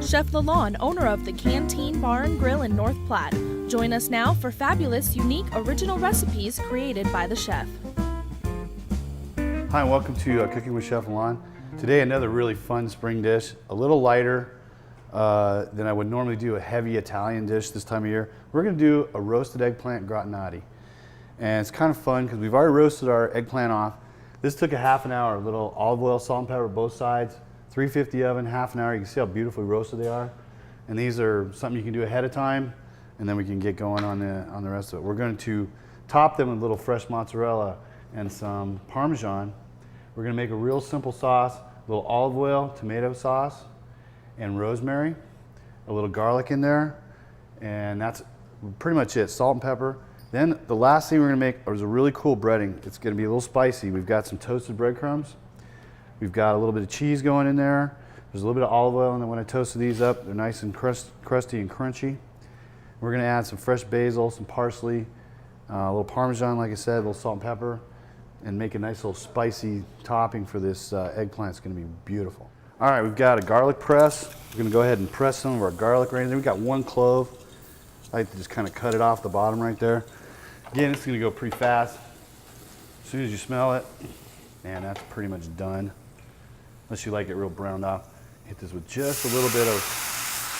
Chef Lalonde, owner of the Canteen Bar and Grill in North Platte. Join us now for fabulous, unique, original recipes created by the chef. Hi, and welcome to Cooking with Chef Lalonde. Today, another really fun spring dish, a little lighter than I would normally do a heavy Italian dish this time of year. We're going to do a roasted eggplant gratinati. And it's kind of fun because we've already roasted our eggplant off. This took a half an hour, a little olive oil, salt and pepper both sides, 350 oven, half an hour. You can see how beautifully roasted they are. And these are something you can do ahead of time, and then we can get going on the rest of it. We're going to top them with a little fresh mozzarella and some Parmesan. We're going to make a real simple sauce, a little olive oil, tomato sauce, and rosemary, a little garlic in there, and that's pretty much it, salt and pepper. Then the last thing we're going to make is a really cool breading. It's going to be a little spicy. We've got some toasted breadcrumbs. We've got a little bit of cheese going in there. There's a little bit of olive oil, and then when I toasted these up, they're nice and crusty and crunchy. We're going to add some fresh basil, some parsley, a little Parmesan, like I said, a little salt and pepper, and make a nice little spicy topping for this eggplant. It's going to be beautiful. All right, we've got a garlic press. We're going to go ahead and press some of our garlic right in there. We've got one clove. I like to just kind of cut it off the bottom right there. Again, it's going to go pretty fast. As soon as you smell it, man, that's pretty much done. Unless you like it real browned off. Hit this with just a little bit of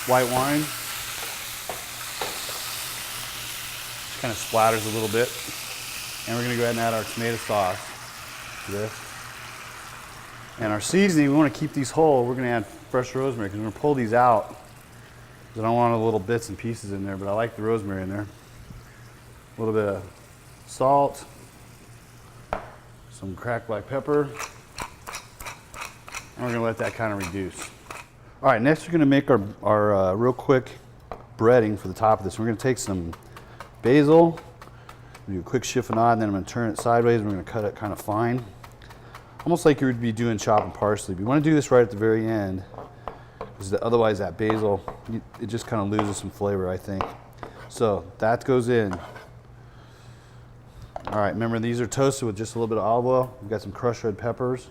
white wine. Just kind of splatters a little bit. And we're going to go ahead and add our tomato sauce to this. And our seasoning, we want to keep these whole. We're going to add fresh rosemary because we're going to pull these out. I don't want the little bits and pieces in there, but I like the rosemary in there. A little bit of salt, some cracked black pepper. And we're going to let that kind of reduce. All right, next we're going to make our real quick breading for the top of this. We're going to take some basil, do a quick chiffonade, and then I'm going to turn it sideways. We're going to cut it kind of fine, almost like you would be doing chopping parsley. But you want to do this right at the very end, because otherwise that basil, it just kind of loses some flavor, I think. So that goes in. All right, remember these are toasted with just a little bit of olive oil. We've got some crushed red peppers.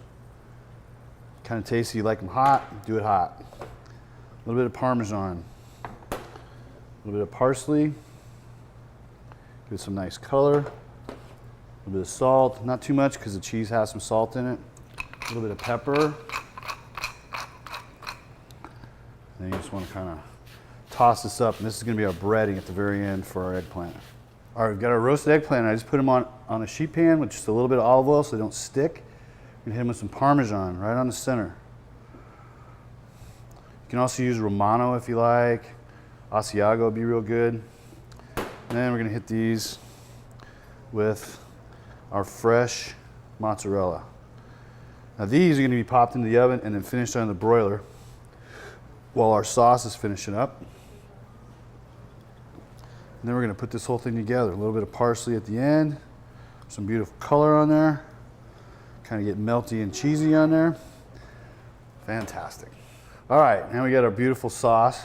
Kind of tasty. You like them hot, do it hot. A little bit of Parmesan. A little bit of parsley. Give it some nice color. A little bit of salt. Not too much because the cheese has some salt in it. A little bit of pepper. And you just want to kind of toss this up. And this is going to be our breading at the very end for our eggplant. All right, we've got our roasted eggplant. I just put them on a sheet pan with just a little bit of olive oil so they don't stick. We're going to hit them with some Parmesan right on the center. You can also use Romano if you like. Asiago would be real good. And then we're going to hit these with our fresh mozzarella. Now these are going to be popped into the oven and then finished on the broiler while our sauce is finishing up. And then we're going to put this whole thing together. A little bit of parsley at the end, some beautiful color on there. Kind of get melty and cheesy on there. Fantastic. All right, now we got our beautiful sauce.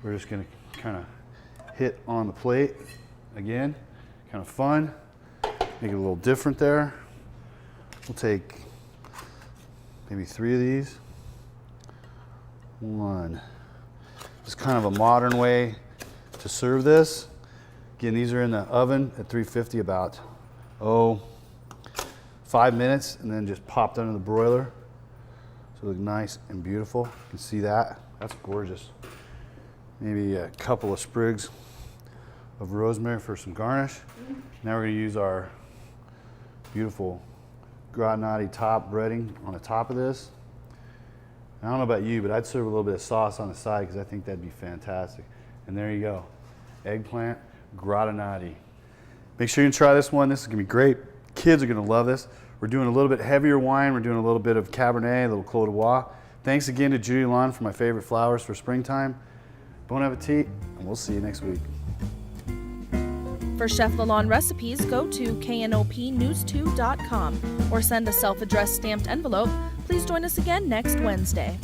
We're just going to kind of hit on the plate again. Kind of fun. Make it a little different there. We'll take maybe 3 of these. One. It's kind of a modern way to serve this. Again, these are in the oven at 350 about 5 minutes, and then just popped under the broiler. So it looks nice and beautiful. You can see that. That's gorgeous. Maybe a couple of sprigs of rosemary for some garnish. Now we're going to use our beautiful gratinati top breading on the top of this. I don't know about you, but I'd serve a little bit of sauce on the side because I think that'd be fantastic. And there you go. Eggplant gratinati. Make sure you try this one. This is going to be great. Kids are going to love this. We're doing a little bit heavier wine. We're doing a little bit of Cabernet, a little Clos d'Ivoire. Thanks again to Judy Lalonde for my favorite flowers for springtime. Bon appetit, and we'll see you next week. For Chef Lalonde recipes, go to KNOP-News2.com or send a self-addressed stamped envelope. Please join us again next Wednesday.